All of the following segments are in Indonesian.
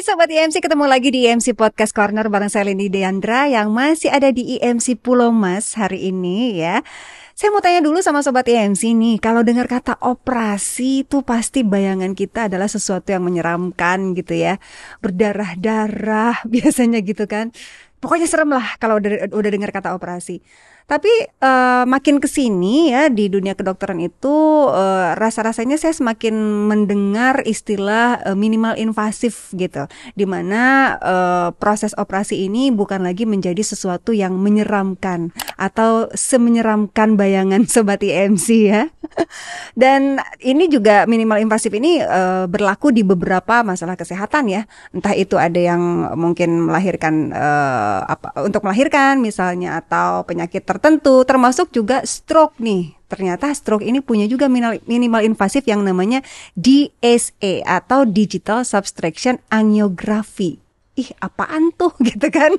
Hai Sobat IMC, ketemu lagi di IMC Podcast Corner bareng saya Lini Deandra yang masih ada di IMC Pulau Mas hari ini ya. Saya mau tanya dulu sama Sobat IMC nih, kalau dengar kata operasi itu pasti bayangan kita adalah sesuatu yang menyeramkan gitu ya. Berdarah-darah biasanya gitu kan. Pokoknya serem lah kalau udah dengar kata operasi. Tapi makin kesini ya di dunia kedokteran itu rasa-rasanya saya semakin mendengar istilah minimal invasif gitu, dimana proses operasi ini bukan lagi menjadi sesuatu yang menyeramkan atau semenyeramkan bayangan Sobat IMC ya. Dan ini juga minimal invasif ini berlaku di beberapa masalah kesehatan ya, entah itu ada yang mungkin melahirkan untuk melahirkan misalnya atau penyakit tertentu, termasuk juga stroke nih. Ternyata stroke ini punya juga minimal invasif yang namanya DSA atau Digital Subtraction Angiography. Ih, apaan tuh gitu kan?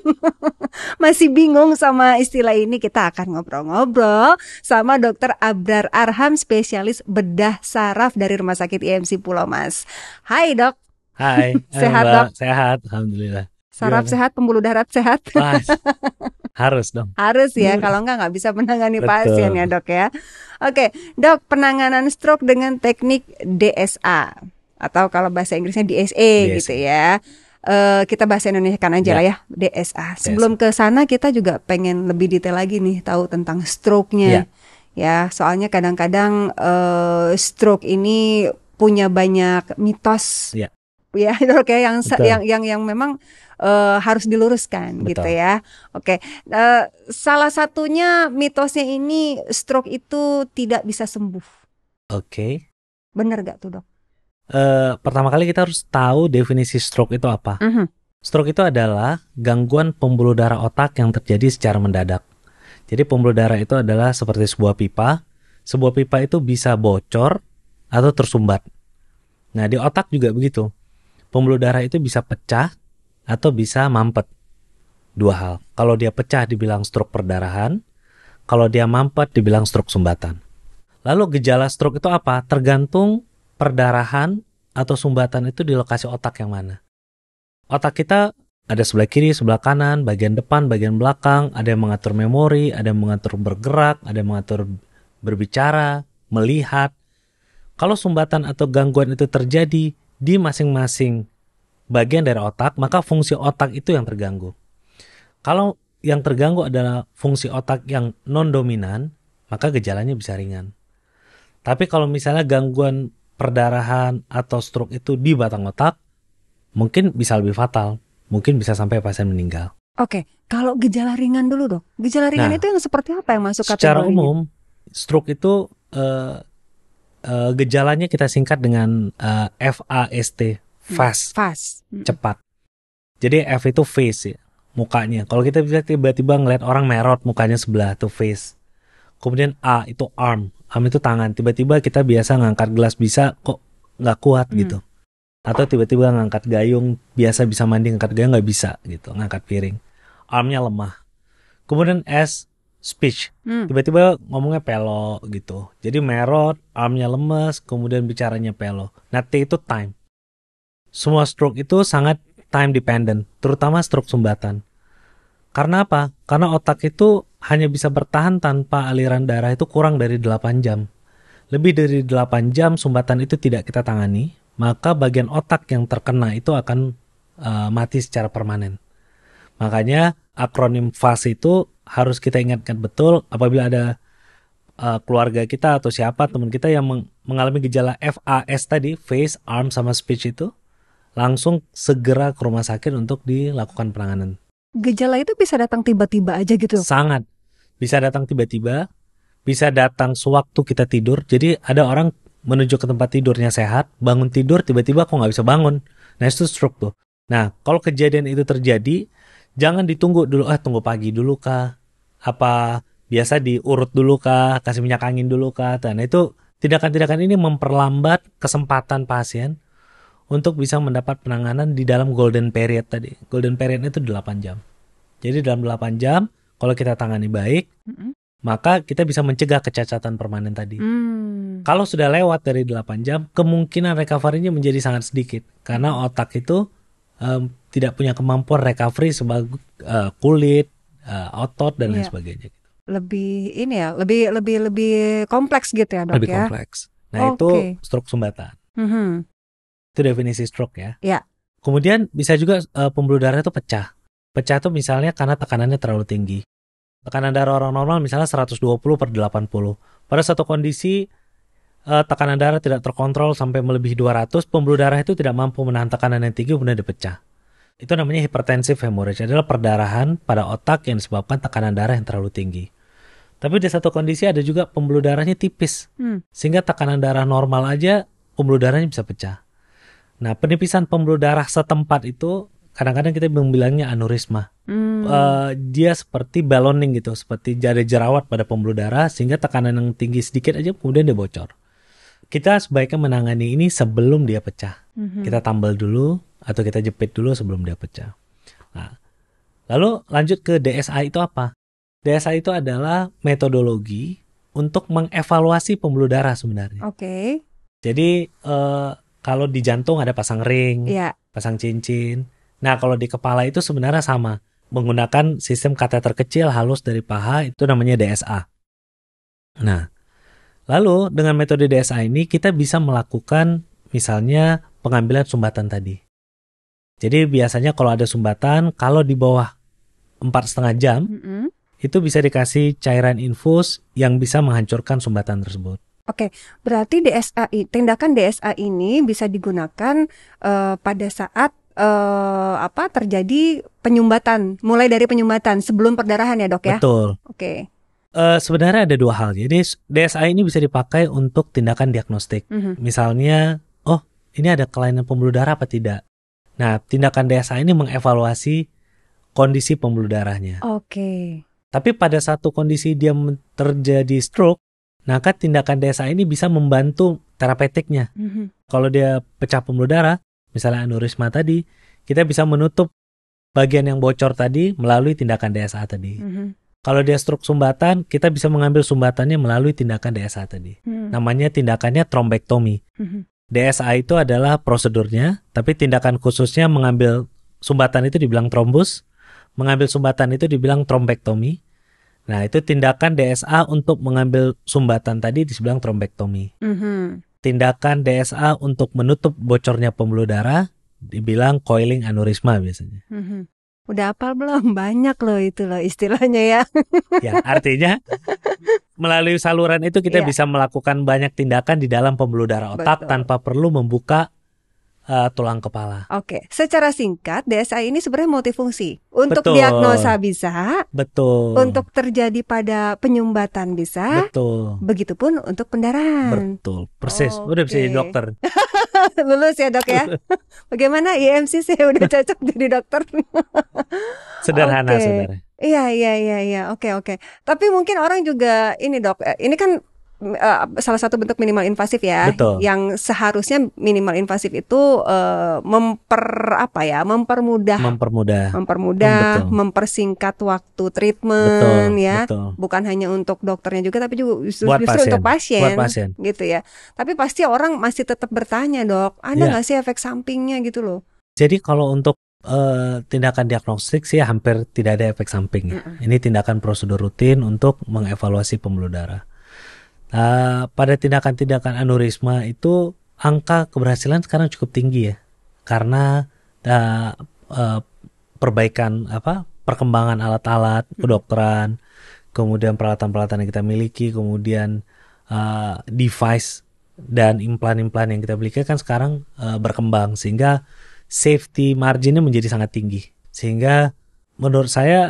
Masih bingung sama istilah ini. Kita akan ngobrol-ngobrol sama Dr. Abrar Arham, spesialis bedah saraf dari Rumah Sakit IMC Pulau Mas. Hai Dok. Hai. Sehat Mbak. Dok? Sehat, alhamdulillah. Saraf Gimana? sehat, pembuluh darah sehat. Wah, harus dong. Harus ya, kalau nggak bisa menangani pasien ya Betul. Dok ya. Oke, Dok, penanganan stroke dengan teknik DSA atau kalau bahasa Inggrisnya DSA gitu ya. Kita bahasa Indonesia kan aja lah ya, DSA. Sebelum ke sana kita juga pengen lebih detail lagi nih tahu tentang stroke-nya. Ya, soalnya kadang-kadang stroke ini punya banyak mitos. Ya. Ya, Dok ya, Betul. yang memang harus diluruskan. Betul. Gitu ya. Oke, salah satunya mitosnya ini stroke itu tidak bisa sembuh. Oke. Bener gak tuh Dok? Pertama kali kita harus tahu definisi stroke itu apa. Stroke itu adalah gangguan pembuluh darah otak yang terjadi secara mendadak. Jadi pembuluh darah itu adalah seperti sebuah pipa. Sebuah pipa itu bisa bocor atau tersumbat. Nah, di otak juga begitu. Pembuluh darah itu bisa pecah atau bisa mampet. Dua hal. Kalau dia pecah dibilang stroke perdarahan. Kalau dia mampet dibilang stroke sumbatan. Lalu gejala stroke itu apa? Tergantung perdarahan atau sumbatan itu di lokasi otak yang mana. Otak kita ada sebelah kiri, sebelah kanan, bagian depan, bagian belakang. Ada yang mengatur memori, ada yang mengatur bergerak, ada yang mengatur berbicara, melihat. Kalau sumbatan atau gangguan itu terjadi di masing-masing bagian dari otak, maka fungsi otak itu yang terganggu. Kalau yang terganggu adalah fungsi otak yang non-dominan, maka gejalanya bisa ringan. Tapi kalau misalnya gangguan perdarahan atau stroke itu di batang otak, mungkin bisa lebih fatal. Mungkin bisa sampai pasien meninggal. Oke, kalau gejala ringan dulu Dok. Gejala ringan itu yang seperti apa yang masuk kategorinya? Secara umum, stroke itu gejalanya kita singkat dengan FAST, fast, cepat. Jadi F itu face ya, mukanya. Kalau kita bisa tiba-tiba ngeliat orang merot mukanya sebelah, itu face. Kemudian A itu arm itu tangan. Tiba-tiba kita biasa ngangkat gelas bisa kok nggak kuat gitu. Atau tiba-tiba ngangkat gayung, biasa bisa mandi ngangkat gayung nggak bisa gitu, ngangkat piring. Armnya lemah. Kemudian S speech, tiba-tiba ngomongnya pelo gitu. Jadi merot, armnya lemes, kemudian bicaranya pelo. Nah T itu time. Semua stroke itu sangat time dependent, terutama stroke sumbatan. Karena apa? Karena otak itu hanya bisa bertahan tanpa aliran darah itu kurang dari 8 jam. Lebih dari 8 jam sumbatan itu tidak kita tangani, maka bagian otak yang terkena itu akan mati secara permanen. Makanya akronim FAST itu harus kita ingatkan betul apabila ada keluarga kita atau siapa teman kita yang mengalami gejala FAS tadi, face, arm, sama speech itu, langsung segera ke rumah sakit untuk dilakukan penanganan. Gejala itu bisa datang tiba-tiba aja gitu? Sangat. Bisa datang tiba-tiba, bisa datang sewaktu kita tidur. Jadi ada orang menuju ke tempat tidurnya sehat, bangun tidur tiba-tiba kok nggak bisa bangun. Nah itu stroke tuh. Nah kalau kejadian itu terjadi, jangan ditunggu dulu, tunggu pagi dulu kah? Apa biasa diurut dulu kah? Kasih minyak angin dulu kah? Nah itu tindakan-tindakan ini memperlambat kesempatan pasien untuk bisa mendapat penanganan di dalam golden period tadi. Golden period itu 8 jam. Jadi dalam 8 jam, kalau kita tangani baik, maka kita bisa mencegah kecacatan permanen tadi. Kalau sudah lewat dari 8 jam, kemungkinan recovery-nya menjadi sangat sedikit. Karena otak itu tidak punya kemampuan recovery sebagai kulit, otot dan lain sebagainya. Lebih ini ya, lebih kompleks gitu ya, Dok, lebih ya. Kompleks. Nah, itu stroke sumbatan. Itu definisi stroke ya. Kemudian bisa juga pembuluh darah itu pecah. Pecah itu misalnya karena tekanannya terlalu tinggi. Tekanan darah orang normal misalnya 120/80. Pada satu kondisi tekanan darah tidak terkontrol sampai melebihi 200, pembuluh darah itu tidak mampu menahan tekanan yang tinggi kemudian dipecah. Itu namanya hypertensive hemorrhage, adalah perdarahan pada otak yang disebabkan tekanan darah yang terlalu tinggi. Tapi di satu kondisi ada juga pembuluh darahnya tipis, sehingga tekanan darah normal aja pembuluh darahnya bisa pecah. Nah, penipisan pembuluh darah setempat itu kadang-kadang kita bilangnya aneurisma. Dia seperti balloning gitu, seperti ada jerawat pada pembuluh darah sehingga tekanan yang tinggi sedikit aja kemudian dia bocor. Kita sebaiknya menangani ini sebelum dia pecah. Kita tambal dulu atau kita jepit dulu sebelum dia pecah. Nah, lalu lanjut ke DSA itu apa? DSA itu adalah metodologi untuk mengevaluasi pembuluh darah sebenarnya. Jadi kalau di jantung ada pasang ring, pasang cincin. Nah, kalau di kepala itu sebenarnya sama. Menggunakan sistem kateter kecil halus dari paha, itu namanya DSA. Nah, lalu dengan metode DSA ini kita bisa melakukan misalnya pengambilan sumbatan tadi. Jadi biasanya kalau ada sumbatan, kalau di bawah 4,5 jam, itu bisa dikasih cairan infus yang bisa menghancurkan sumbatan tersebut. Berarti tindakan DSA ini bisa digunakan pada saat terjadi penyumbatan, mulai dari penyumbatan sebelum perdarahan ya, Dok, ya? Betul. Sebenarnya ada dua hal. Jadi DSA ini bisa dipakai untuk tindakan diagnostik. Misalnya, ini ada kelainan pembuluh darah apa tidak? Nah, tindakan DSA ini mengevaluasi kondisi pembuluh darahnya. Tapi pada satu kondisi dia terjadi stroke, maka tindakan DSA ini bisa membantu terapeutiknya. Kalau dia pecah pembuluh darah, misalnya aneurisma tadi, kita bisa menutup bagian yang bocor tadi melalui tindakan DSA tadi. Kalau dia stroke sumbatan, kita bisa mengambil sumbatannya melalui tindakan DSA tadi. Namanya tindakannya trombektomi. DSA itu adalah prosedurnya, tapi tindakan khususnya mengambil sumbatan itu dibilang trombus, mengambil sumbatan itu dibilang trombektomi. Nah, itu tindakan DSA untuk mengambil sumbatan tadi dibilang trombektomi. Tindakan DSA untuk menutup bocornya pembuluh darah dibilang coiling aneurisma biasanya. Udah hafal belum? Banyak loh itu loh istilahnya ya. Ya, artinya melalui saluran itu kita bisa melakukan banyak tindakan di dalam pembuluh darah otak tanpa perlu membuka tulang kepala. Secara singkat DSA ini sebenarnya multifungsi. Untuk diagnosa bisa. Untuk terjadi pada penyumbatan bisa. Begitupun untuk pendarahan. Persis. Udah bisa jadi dokter. Lulus ya, Dok, ya. Bagaimana IMC sih udah cocok jadi dokter? Sederhana sebenarnya. Iya. Oke. Tapi mungkin orang juga ini, Dok. Ini kan salah satu bentuk minimal invasif ya. Yang seharusnya minimal invasif itu mempermudah, mempersingkat waktu treatment ya. Bukan hanya untuk dokternya juga, tapi juga justru untuk pasien, gitu ya. Tapi pasti orang masih tetap bertanya, Dok, ada nggak sih efek sampingnya gitu loh? Jadi kalau untuk tindakan diagnostik sih hampir tidak ada efek samping. Ini tindakan prosedur rutin untuk mengevaluasi pembuluh darah. Pada tindakan-tindakan aneurisma itu angka keberhasilan sekarang cukup tinggi ya, karena perkembangan alat-alat kedokteran, kemudian peralatan-peralatan yang kita miliki, kemudian device dan implan-implan yang kita miliki kan sekarang berkembang sehingga safety marginnya menjadi sangat tinggi. Sehingga menurut saya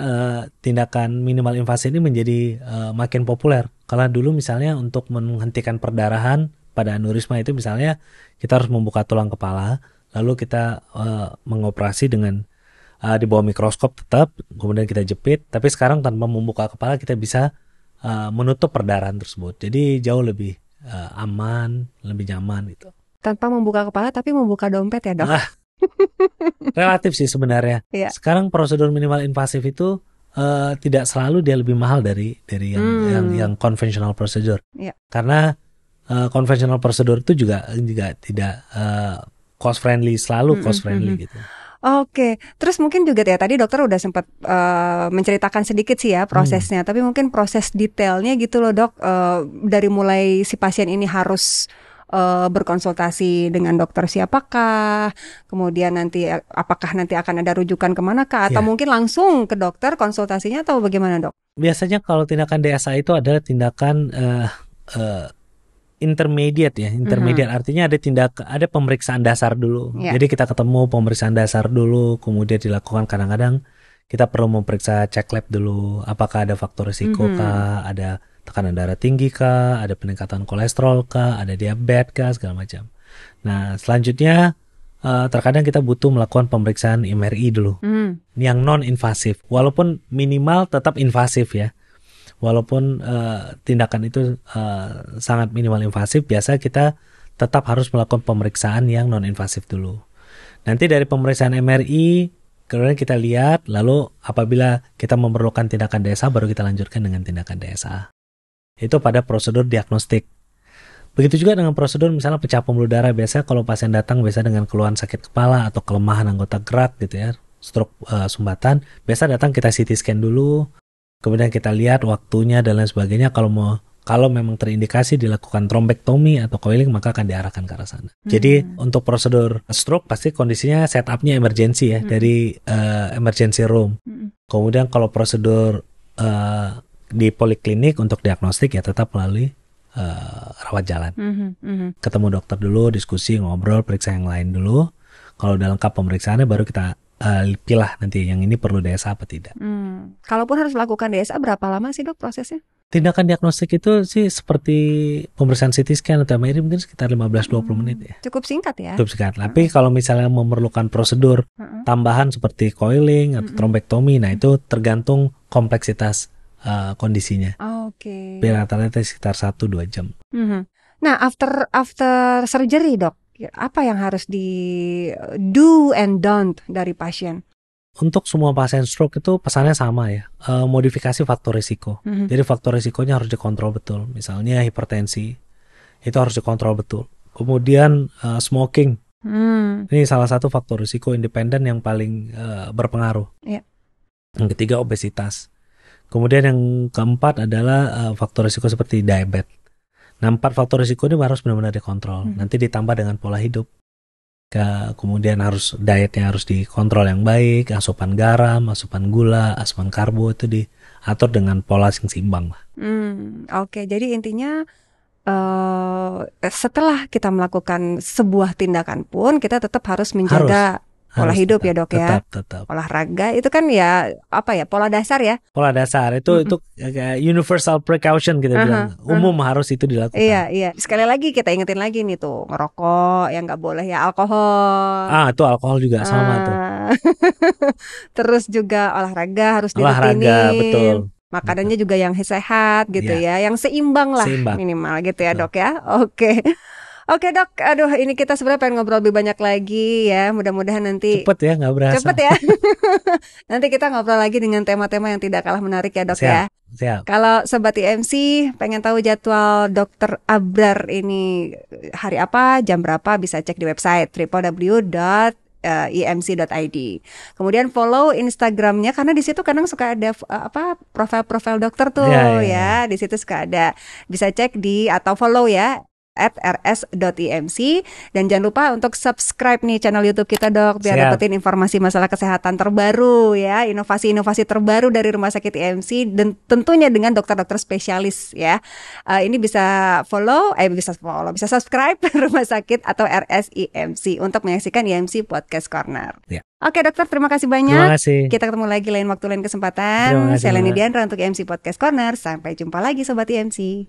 tindakan minimal invasi ini menjadi makin populer. Kalau dulu misalnya untuk menghentikan perdarahan pada aneurisma itu misalnya kita harus membuka tulang kepala, lalu kita mengoperasi dengan di bawah mikroskop tetap, kemudian kita jepit. Tapi sekarang tanpa membuka kepala kita bisa menutup perdarahan tersebut. Jadi jauh lebih aman, lebih nyaman gitu. Tanpa membuka kepala tapi membuka dompet ya, Dok? Relatif sih sebenarnya. Sekarang prosedur minimal invasif itu tidak selalu dia lebih mahal dari yang konvensional prosedur. Karena konvensional prosedur itu juga tidak cost friendly, selalu cost friendly gitu. Oke, terus mungkin juga ya tadi dokter udah sempat menceritakan sedikit sih ya prosesnya, tapi mungkin proses detailnya gitu loh dok, dari mulai si pasien ini harus berkonsultasi dengan dokter siapakah, kemudian nanti apakah nanti akan ada rujukan kemanakah, atau mungkin langsung ke dokter konsultasinya atau bagaimana dok? Biasanya kalau tindakan DSA itu adalah tindakan intermediate ya, artinya ada pemeriksaan dasar dulu. Jadi kita ketemu pemeriksaan dasar dulu, kemudian dilakukan kadang-kadang kita perlu memeriksa cek lab dulu, apakah ada faktor risiko kah, ada tekanan darah tinggi kah, ada peningkatan kolesterol kah, ada diabetes kah, segala macam. Nah selanjutnya terkadang kita butuh melakukan pemeriksaan MRI dulu, yang non invasif, walaupun minimal tetap invasif ya. Walaupun tindakan itu sangat minimal invasif, biasa kita tetap harus melakukan pemeriksaan yang non-invasif dulu. Nanti dari pemeriksaan MRI, kemudian kita lihat, lalu apabila kita memerlukan tindakan DSA, baru kita lanjutkan dengan tindakan DSA. Itu pada prosedur diagnostik. Begitu juga dengan prosedur misalnya pecah pembuluh darah. Biasanya kalau pasien datang biasa dengan keluhan sakit kepala atau kelemahan anggota gerak gitu ya, stroke sumbatan, biasa datang kita CT scan dulu. Kemudian kita lihat waktunya dan lain sebagainya. Kalau memang terindikasi dilakukan trombektomi atau coiling, maka akan diarahkan ke arah sana. Jadi untuk prosedur stroke pasti kondisinya setupnya emergency ya, dari emergency room. Kemudian kalau prosedur di poliklinik untuk diagnostik ya tetap melalui rawat jalan. Ketemu dokter dulu, diskusi, ngobrol, periksa yang lain dulu. Kalau udah lengkap pemeriksaannya baru kita pilah nanti yang ini perlu DSA apa tidak. Kalaupun harus melakukan DSA berapa lama sih dok prosesnya? Tindakan diagnostik itu sih seperti pemeriksaan CT scan atau MRI mungkin sekitar 15-20 menit ya. Cukup singkat ya? Cukup singkat. Tapi kalau misalnya memerlukan prosedur tambahan seperti coiling atau trombektomi, nah itu tergantung kompleksitas kondisinya. Oke. Rata-rata sekitar 1-2 jam. Nah after surgery dok, apa yang harus di do and don't dari pasien? Untuk semua pasien stroke itu pesannya sama ya, modifikasi faktor risiko. Jadi faktor risikonya harus dikontrol betul. Misalnya hipertensi, itu harus dikontrol betul. Kemudian smoking, ini salah satu faktor risiko independen yang paling berpengaruh. Yang ketiga obesitas. Kemudian yang keempat adalah faktor risiko seperti diabetes. Nah 4 faktor risiko ini harus benar-benar dikontrol. Nanti ditambah dengan pola hidup. Kemudian harus dietnya harus dikontrol yang baik, asupan garam, asupan gula, asupan karbo itu diatur dengan pola yang seimbang lah. Oke, jadi intinya setelah kita melakukan sebuah tindakan pun kita tetap harus menjaga pola hidup tetap, ya dok ya. Tetap. Olahraga itu kan ya apa ya, pola dasar ya. Pola dasar itu universal precaution kita bilang. Umum harus itu dilakukan. Iya. Sekali lagi kita ingetin lagi nih tuh, ngerokok yang nggak boleh ya, alkohol. Itu alkohol juga sama tuh. Terus juga olahraga harus dirutinin. Betul. Makanannya juga yang sehat gitu ya, yang seimbang lah minimal gitu ya dok ya. Oke dok, aduh ini kita sebenarnya pengen ngobrol lebih banyak lagi ya. Mudah-mudahan nanti cepet ya, nggak berasa. Cepet ya. Nanti kita ngobrol lagi dengan tema-tema yang tidak kalah menarik ya dok. Siap. Kalau Sobat IMC pengen tahu jadwal Dokter Abrar ini hari apa, jam berapa, bisa cek di website www.imc.id. Kemudian follow Instagramnya karena di situ kadang suka ada profil dokter tuh ya. Di situ suka ada, bisa cek atau follow ya @rs.imc, dan jangan lupa untuk subscribe nih channel YouTube kita dok, biar dapetin informasi masalah kesehatan terbaru ya, inovasi-inovasi terbaru dari Rumah Sakit IMC dan tentunya dengan dokter-dokter spesialis ya. Ini bisa bisa subscribe Rumah Sakit atau RS IMC untuk menyaksikan IMC Podcast Corner. Oke dokter, terima kasih banyak. Terima kasih. Kita ketemu lagi lain waktu, lain kesempatan. Saya Leni Diandra untuk IMC Podcast Corner. Sampai jumpa lagi Sobat IMC.